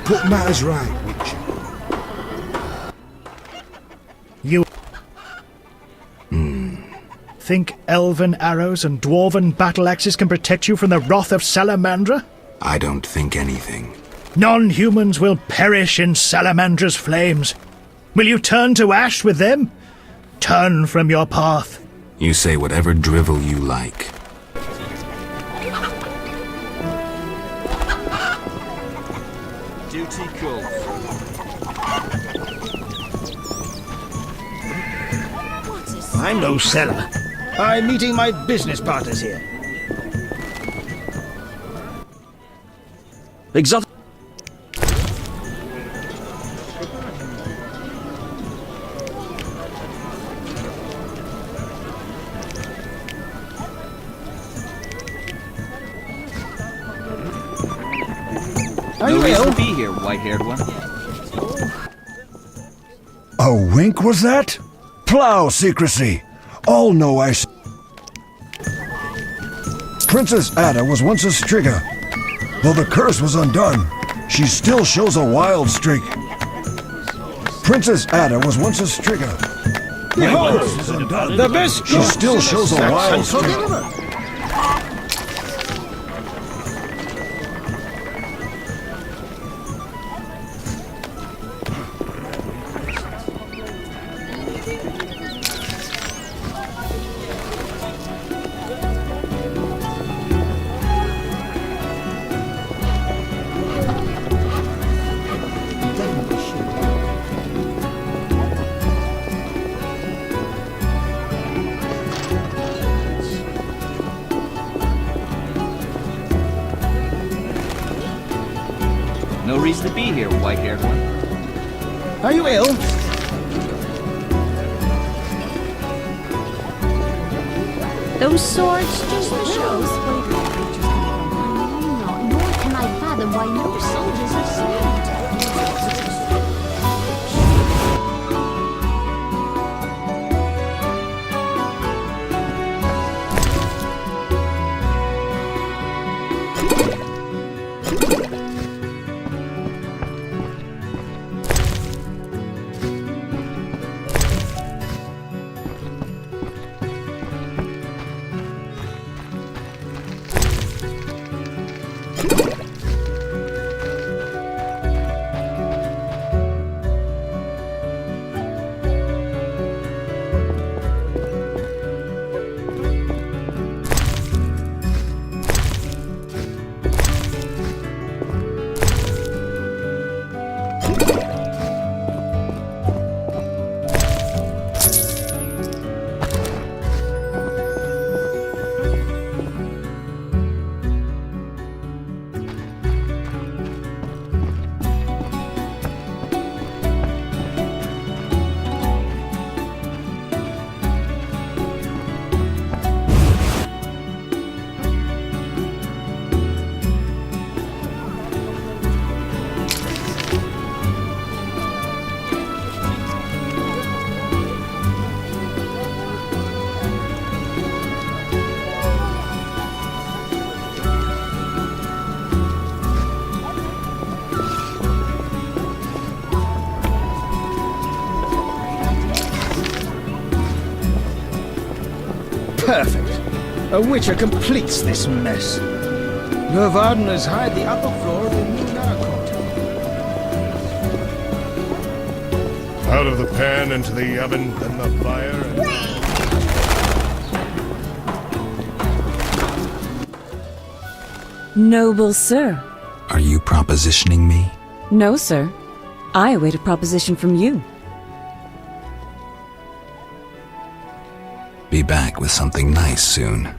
put matters right, Witcher. You think elven arrows and dwarven battle axes can protect you from the wrath of Salamandra? I don't think anything. Non-humans will perish in Salamandra's flames. Will you turn to ash with them? Turn from your path. You say whatever drivel you like. Duty calls. I'm no seller. I'm meeting my business partners here. Exotic. Are you No reason ill? to be here, white-haired one. A wink was that? Plow secrecy! All know Princess Ada was once a Striga. Though the curse was undone, she still shows a wild streak. Princess Ada was once a Striga. Behold, The curse was undone. the best She still shows a wild streak. No reason to be here, white-haired one. Are you ill? Those swords just the shows. Nor can I fathom why no soldiers are saved. Perfect. A Witcher completes this mess. Nervardeners hide the upper floor of the new Narcourt. Out of the pan into the oven, then the fire, and... Noble sir. Are you propositioning me? No, sir. I await a proposition from you. Be back with something nice soon.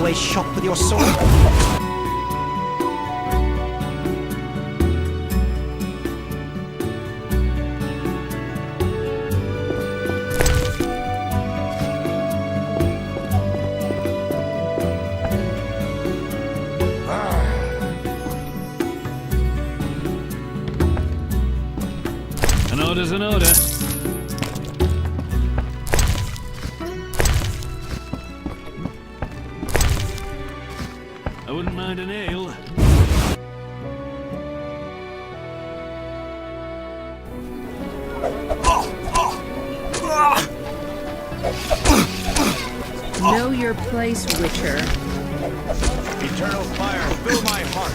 Always shop with your sword. An order's an order. I wouldn't mind an ale. Know your place, Witcher. Eternal fire, fill my heart.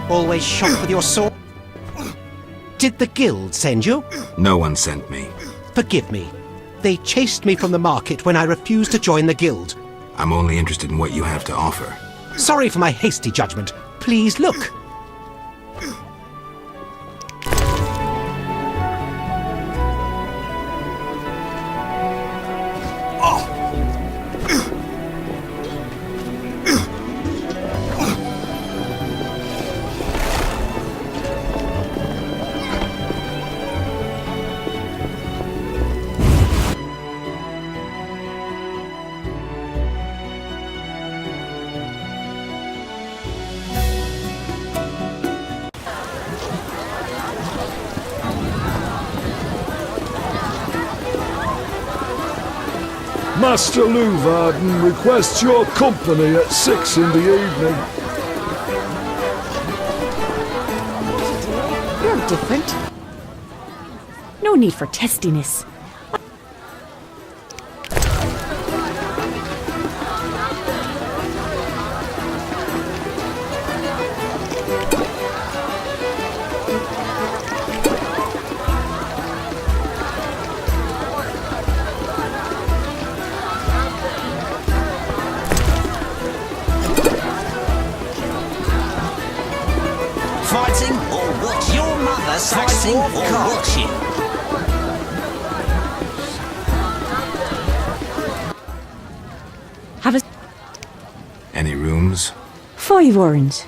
Always shop with your sword. Did the guild send you? No one sent me. Forgive me. They chased me from the market when I refused to join the guild. I'm only interested in what you have to offer. Sorry for my hasty judgment. Please look. Master Luvarden requests your company at 6 in the evening. You're different. No need for testiness. Fighting or watching? Your mother's fighting or watching? Have a Any rooms? 5 orange.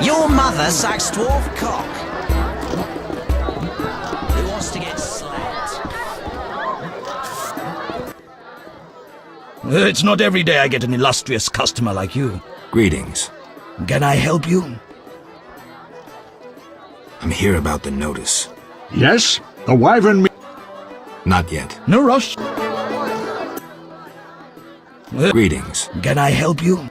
Your mother sucks dwarf cock. Who wants to get slapped? It's not every day I get an illustrious customer like you. Greetings. Can I help you? I'm here about the notice. Yes? The wyvern Not yet. No rush. Greetings. Can I help you?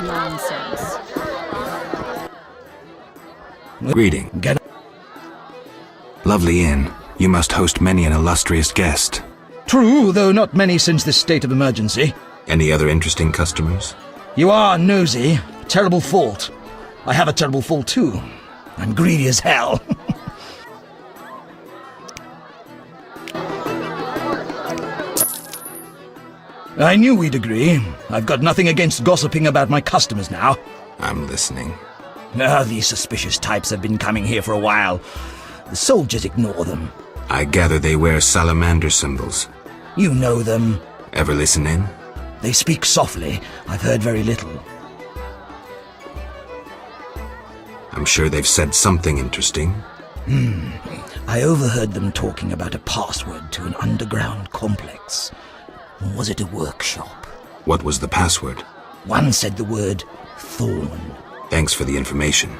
Nonsense. Greeting. Lovely inn. You must host many an illustrious guest. True, though not many since this state of emergency. Any other interesting customers? You are nosy. Terrible fault. I have a terrible fault too. I'm greedy as hell. I knew we'd agree. I've got nothing against gossiping about my customers now. I'm listening. These suspicious types have been coming here for a while. The soldiers ignore them. I gather they wear salamander symbols. You know them. Ever listen in? They speak softly. I've heard very little. I'm sure they've said something interesting. I overheard them talking about a password to an underground complex. Or was it a workshop? What was the password? One said the word thorn. Thanks for the information.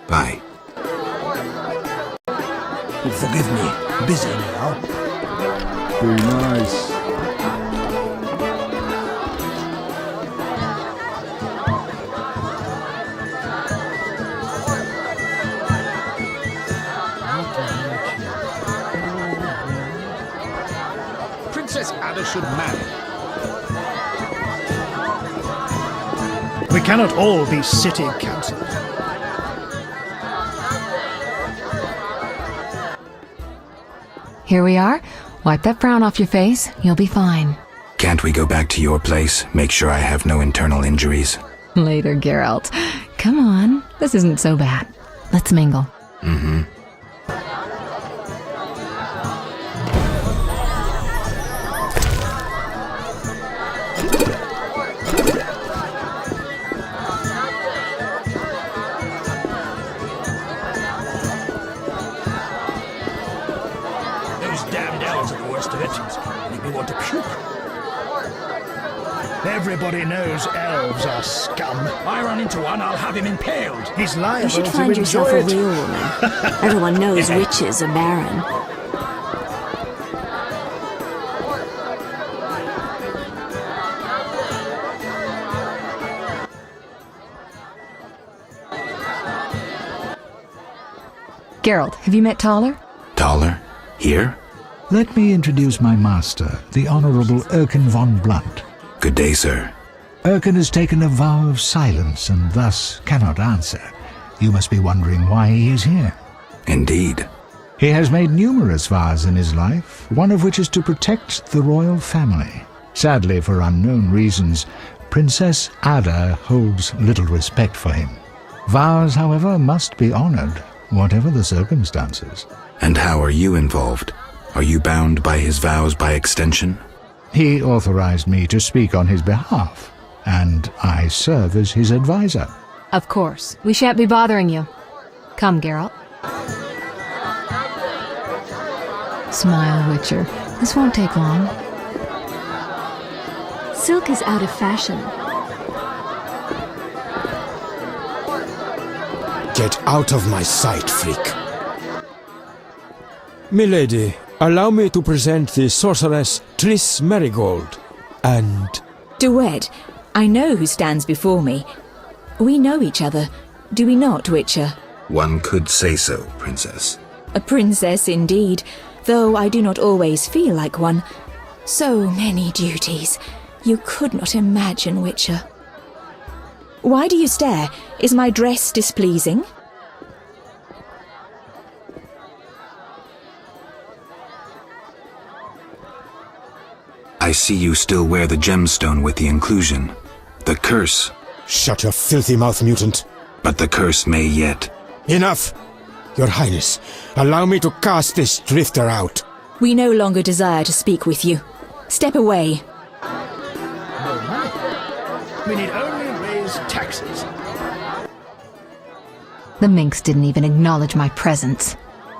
Bye. Forgive me. Busy now. Very nice. Princess Ada should marry. We cannot all be city councillors. Here we are. Wipe that frown off your face. You'll be fine. Can't we go back to your place? Make sure I have no internal injuries. Later, Geralt. Come on. This isn't so bad. Let's mingle. Mm-hmm. Those damned elves are the worst of it. Make me want to puke. Everybody knows elves are scum. I run into one, I'll have him impaled. He's liable You should to find yourself enjoy a it. real woman. Everyone knows witches are barren. Geralt, have you met Taller? Taller? Here? Let me introduce my master, the Honorable Erkin von Blunt. Good day, sir. Erkin has taken a vow of silence and thus cannot answer. You must be wondering why he is here. Indeed. He has made numerous vows in his life, one of which is to protect the royal family. Sadly, for unknown reasons, Princess Ada holds little respect for him. Vows, however, must be honored, whatever the circumstances. And how are you involved? Are you bound by his vows by extension? He authorized me to speak on his behalf, and I serve as his advisor. Of course. We shan't be bothering you. Come, Geralt. Smile, Witcher. This won't take long. Silk is out of fashion. Get out of my sight, freak. Milady, allow me to present the sorceress Triss Merigold. And... Duet, I know who stands before me. We know each other, do we not, Witcher? One could say so, Princess. A princess indeed, though I do not always feel like one. So many duties. You could not imagine, Witcher. Why do you stare? Is my dress displeasing? I see you still wear the gemstone with the inclusion. The curse. Shut your filthy mouth, mutant. But the curse may yet. Enough! Your Highness, allow me to cast this drifter out. We no longer desire to speak with you. Step away. No money. We need only raise taxes. The minx didn't even acknowledge my presence.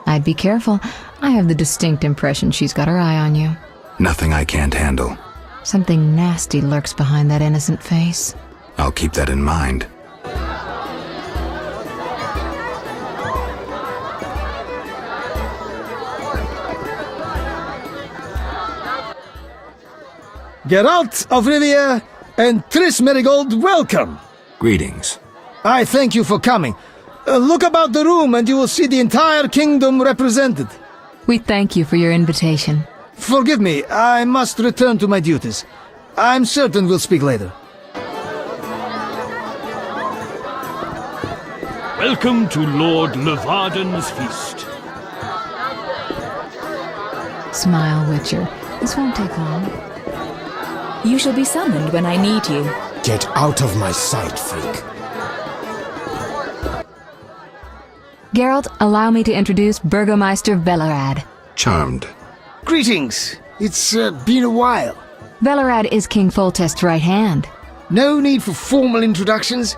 I'd be careful. I have the distinct impression she's got her eye on you. Nothing I can't handle. Something nasty lurks behind that innocent face. I'll keep that in mind. Geralt of Rivia and Triss Merigold, welcome! Greetings. I thank you for coming. Look about the room and you will see the entire kingdom represented. We thank you for your invitation. Forgive me, I must return to my duties. I'm certain we'll speak later. Welcome to Lord Levarden's feast. Smile, Witcher. This won't take long. You shall be summoned when I need you. Get out of my sight, freak. Geralt, allow me to introduce Burgomeister Velerad. Charmed. Greetings. It's been a while. Velerad is King Foltest's right hand. No need for formal introductions.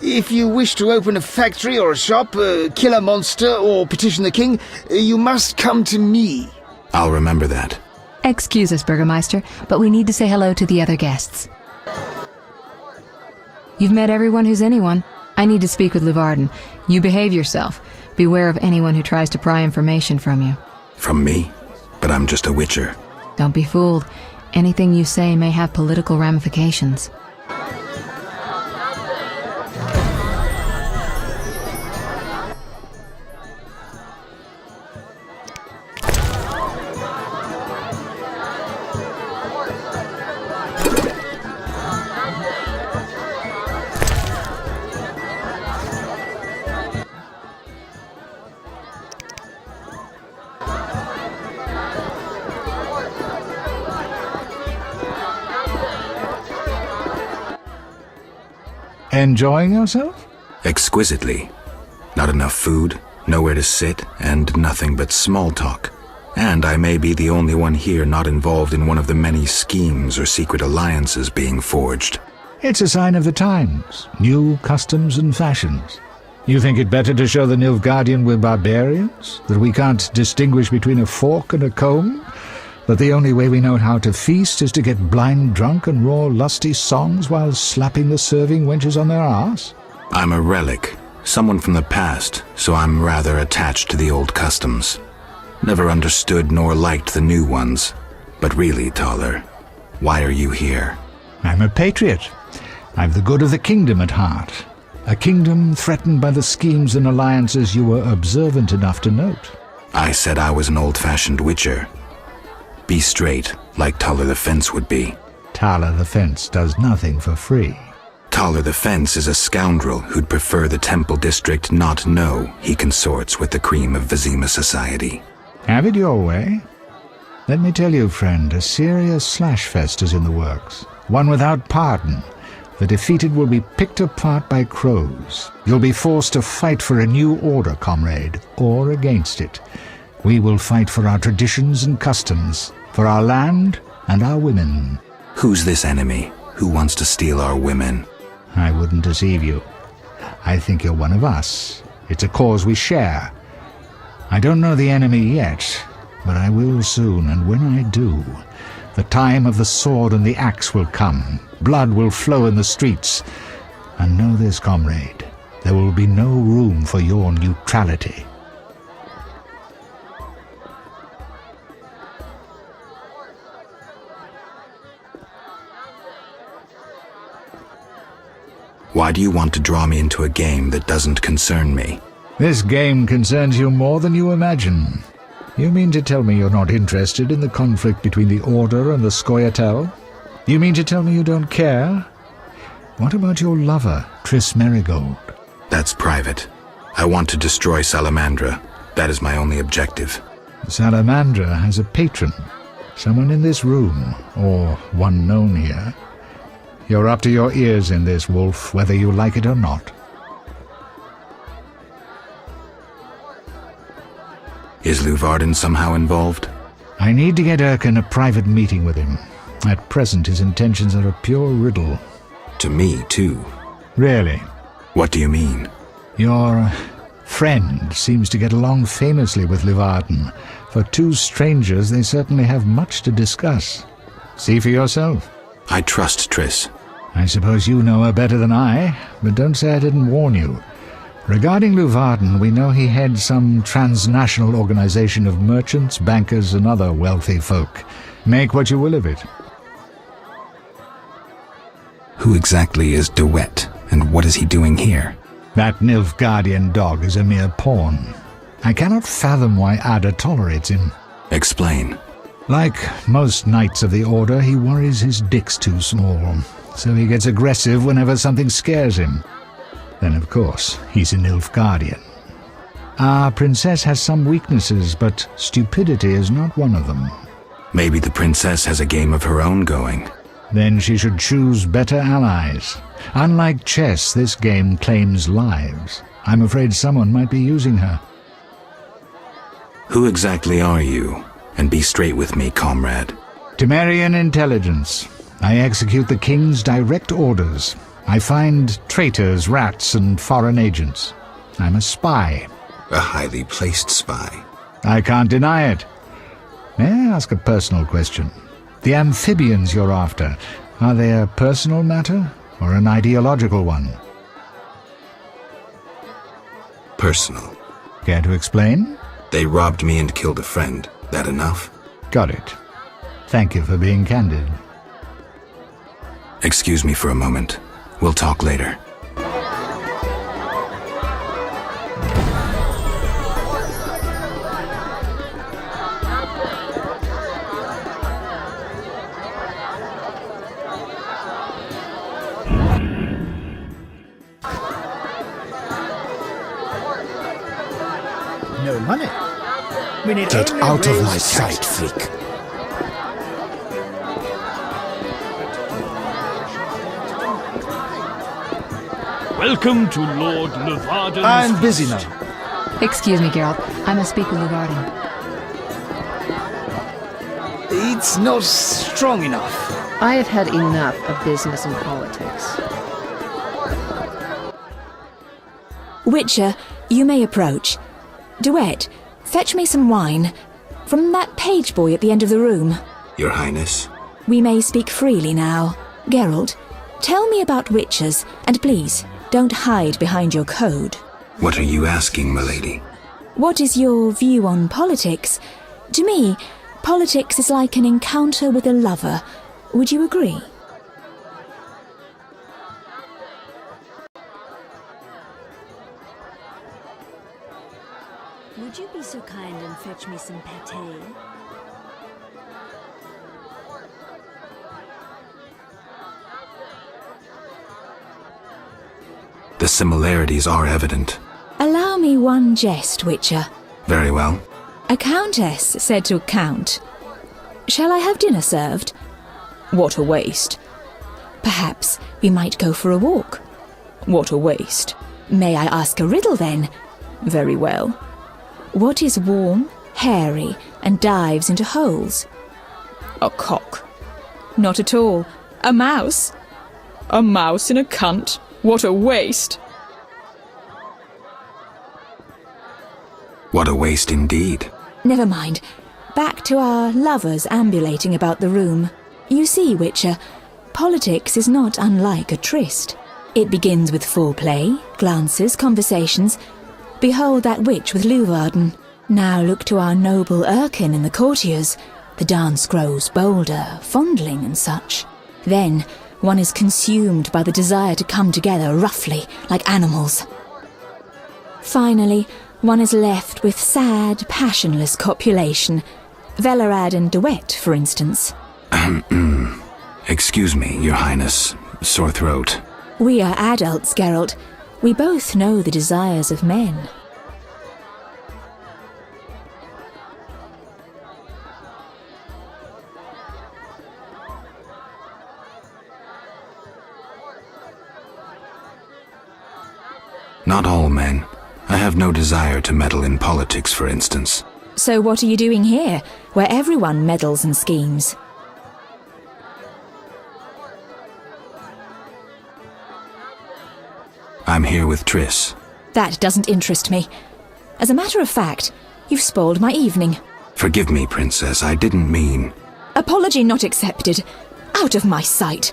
If you wish to open a factory or a shop, kill a monster, or petition the king, you must come to me. I'll remember that. Excuse us, Burgomeister, but we need to say hello to the other guests. You've met everyone who's anyone. I need to speak with Levarden. You behave yourself. Beware of anyone who tries to pry information from you. From me? But I'm just a witcher. Don't be fooled. Anything you say may have political ramifications. Enjoying yourself? Exquisitely. Not enough food, nowhere to sit, and nothing but small talk. And I may be the only one here not involved in one of the many schemes or secret alliances being forged. It's a sign of the times. New customs and fashions. You think it better to show the Nilfgaardian we're barbarians? That we can't distinguish between a fork and a comb? That the only way we know how to feast is to get blind drunk and roar lusty songs while slapping the serving wenches on their arse? I'm a relic, someone from the past, so I'm rather attached to the old customs. Never understood nor liked the new ones. But really, Taller, why are you here? I'm a patriot. I've the good of the kingdom at heart. A kingdom threatened by the schemes and alliances you were observant enough to note. I said I was an old-fashioned witcher. Be straight, like Taller the Fence would be. Taller the Fence does nothing for free. Taller the Fence is a scoundrel who'd prefer the Temple District not know he consorts with the cream of Vizima society. Have it your way. Let me tell you, friend, a serious slashfest is in the works. One without pardon. The defeated will be picked apart by crows. You'll be forced to fight for a new order, comrade, or against it. We will fight for our traditions and customs, for our land and our women. Who's this enemy? Who wants to steal our women? I wouldn't deceive you. I think you're one of us, It's a cause we share. I don't know the enemy yet, but I will soon, and when I do, the time of the sword and the axe will come. Blood will flow in the streets. And know this, comrade, there will be no room for your neutrality. Why do you want to draw me into a game that doesn't concern me? This game concerns you more than you imagine. You mean to tell me you're not interested in the conflict between the Order and the Scoia'tael? You mean to tell me you don't care? What about your lover, Triss Merigold? That's private. I want to destroy Salamandra. That is my only objective. Salamandra has a patron. Someone in this room, or one known here. You're up to your ears in this, Wolf, whether you like it or not. Is Luvarden somehow involved? I need to get Erkin a private meeting with him. At present, his intentions are a pure riddle. To me, too. Really? What do you mean? Your friend seems to get along famously with Luvarden. For two strangers, they certainly have much to discuss. See for yourself. I trust Triss. I suppose you know her better than I, but don't say I didn't warn you. Regarding Luvarden, we know he heads some transnational organization of merchants, bankers, and other wealthy folk. Make what you will of it. Who exactly is DeWet, and what is he doing here? That Nilfgaardian dog is a mere pawn. I cannot fathom why Ada tolerates him. Explain. Like most knights of the Order, he worries his dick's too small, so he gets aggressive whenever something scares him. Then, of course, he's a Nilfgaardian. Our princess has some weaknesses, but stupidity is not one of them. Maybe the princess has a game of her own going. Then she should choose better allies. Unlike chess, this game claims lives. I'm afraid someone might be using her. Who exactly are you? And be straight with me, comrade. Temerian intelligence. I execute the king's direct orders. I find traitors, rats, and foreign agents. I'm a spy. A highly placed spy. I can't deny it. May I ask a personal question? The amphibians you're after, are they a personal matter or an ideological one? Personal. Care to explain? They robbed me and killed a friend. That enough? Got it. Thank you for being candid. Excuse me for a moment. We'll talk later. No money. We need Get only out of raise my taxes. sight, freak. Welcome to Lord Luvarden's... I'm busy now. Excuse me, Geralt. I must speak with Luvarden. It's not strong enough. I have had enough of business and politics. Witcher, you may approach. Duet, fetch me some wine. From that page boy at the end of the room. Your Highness? We may speak freely now. Geralt, tell me about witchers, and please, don't hide behind your code. What are you asking, milady? What is your view on politics? To me, politics is like an encounter with a lover. Would you agree? Would you be so kind and fetch me some pâté? The similarities are evident. Allow me one jest, Witcher. Very well. A countess said to a count, "Shall I have dinner served?" What a waste. Perhaps we might go for a walk. What a waste. May I ask a riddle then? Very well. What is warm, hairy, and dives into holes? A cock. Not at all. A mouse. A mouse in a cunt. What a waste. What a waste indeed. Never mind. Back to our lovers ambulating about the room. You see, Witcher, politics is not unlike a tryst. It begins with foreplay, glances, conversations. Behold that witch with Luvarden. Now look to our noble Erkin and the courtiers. The dance grows bolder, fondling and such. Then one is consumed by the desire to come together roughly, like animals. Finally, one is left with sad, passionless copulation. Velarad and Duet, for instance. Excuse me, Your Highness. Sore throat. We are adults, Geralt. We both know the desires of men. Not all men. I have no desire to meddle in politics, for instance. So what are you doing here, where everyone meddles and schemes? I'm here with Triss. That doesn't interest me. As a matter of fact, you've spoiled my evening. Forgive me, Princess, I didn't mean... Apology not accepted. Out of my sight.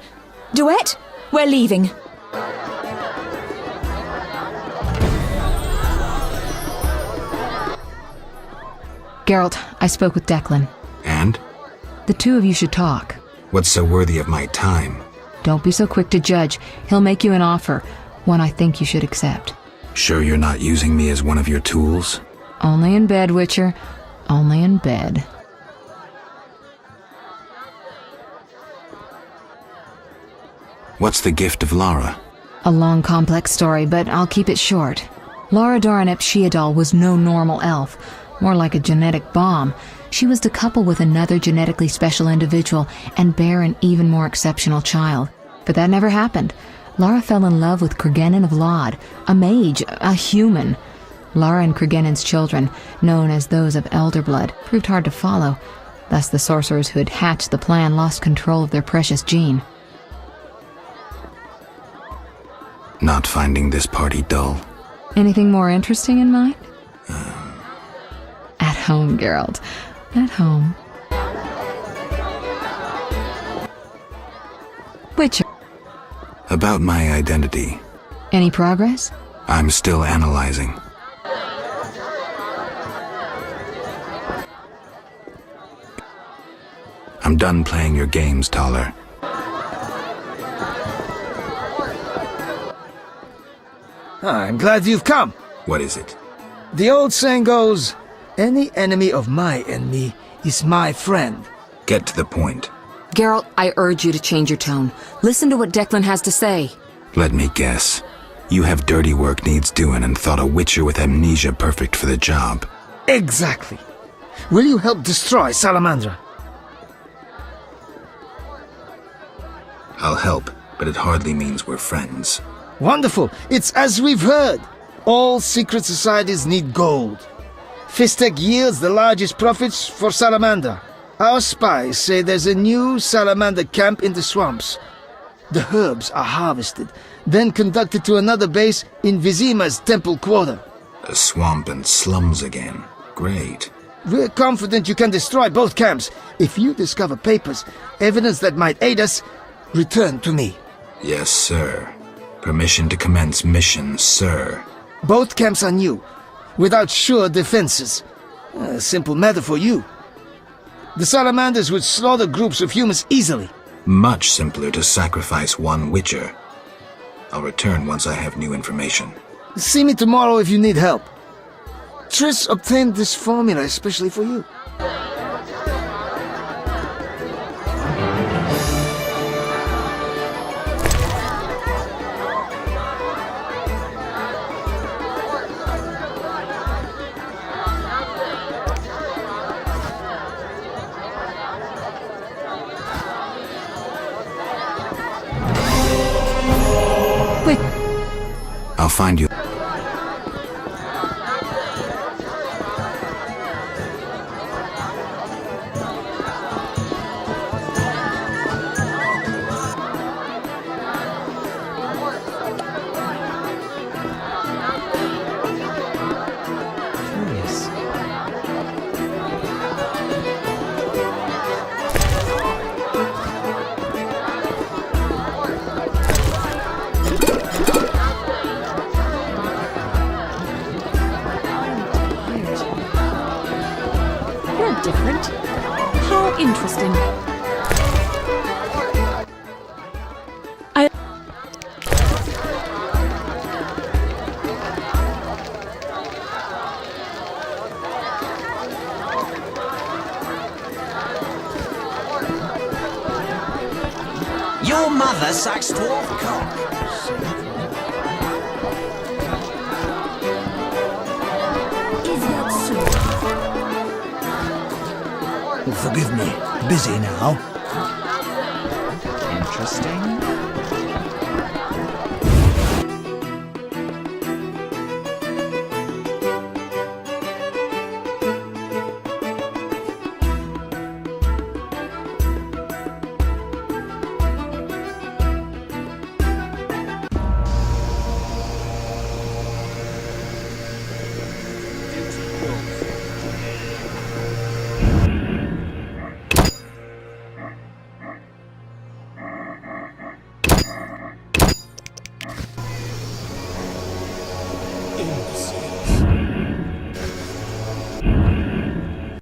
Duet, we're leaving. Geralt, I spoke with Declan. And? The two of you should talk. What's so worthy of my time? Don't be so quick to judge. He'll make you an offer, one I think you should accept. Sure you're not using me as one of your tools? Only in bed, Witcher. Only in bed. What's the gift of Lara? A long, complex story, but I'll keep it short. Lara Doranep Sheadal was no normal elf, more like a genetic bomb. She was to couple with another genetically special individual and bear an even more exceptional child. But that never happened. Lara fell in love with Cregennan of Lod, a mage, a human. Lara and Cregennan's children, known as those of Elderblood, proved hard to follow. Thus the sorcerers who had hatched the plan lost control of their precious gene. Not finding this party dull? Anything more interesting in mind? At home, Geralt. At home. Witcher. About my identity. Any progress? I'm still analyzing. I'm done playing your games, Taller. I'm glad you've come. What is it? The old saying goes, any enemy of my enemy is my friend. Get to the point. Geralt, I urge you to change your tone. Listen to what Declan has to say. Let me guess. You have dirty work needs doing and thought a witcher with amnesia perfect for the job. Exactly. Will you help destroy Salamandra? I'll help, but it hardly means we're friends. Wonderful. It's as we've heard. All secret societies need gold. Fistek yields the largest profits for Salamander. Our spies say there's a new Salamander camp in the swamps. The herbs are harvested, then conducted to another base in Vizima's temple quarter. A swamp and slums again. Great. We're confident you can destroy both camps. If you discover papers, evidence that might aid us, return to me. Yes, sir. Permission to commence mission, sir. Both camps are new, without sure defenses. A simple matter for you. The Salamanders would slaughter groups of humans easily. Much simpler to sacrifice one witcher. I'll return once I have new information. See me tomorrow if you need help. Triss obtained this formula especially for you. I'll find you. Curious. mother sucks dwarf cock. Is that so? Forgive me. Busy now. Interesting.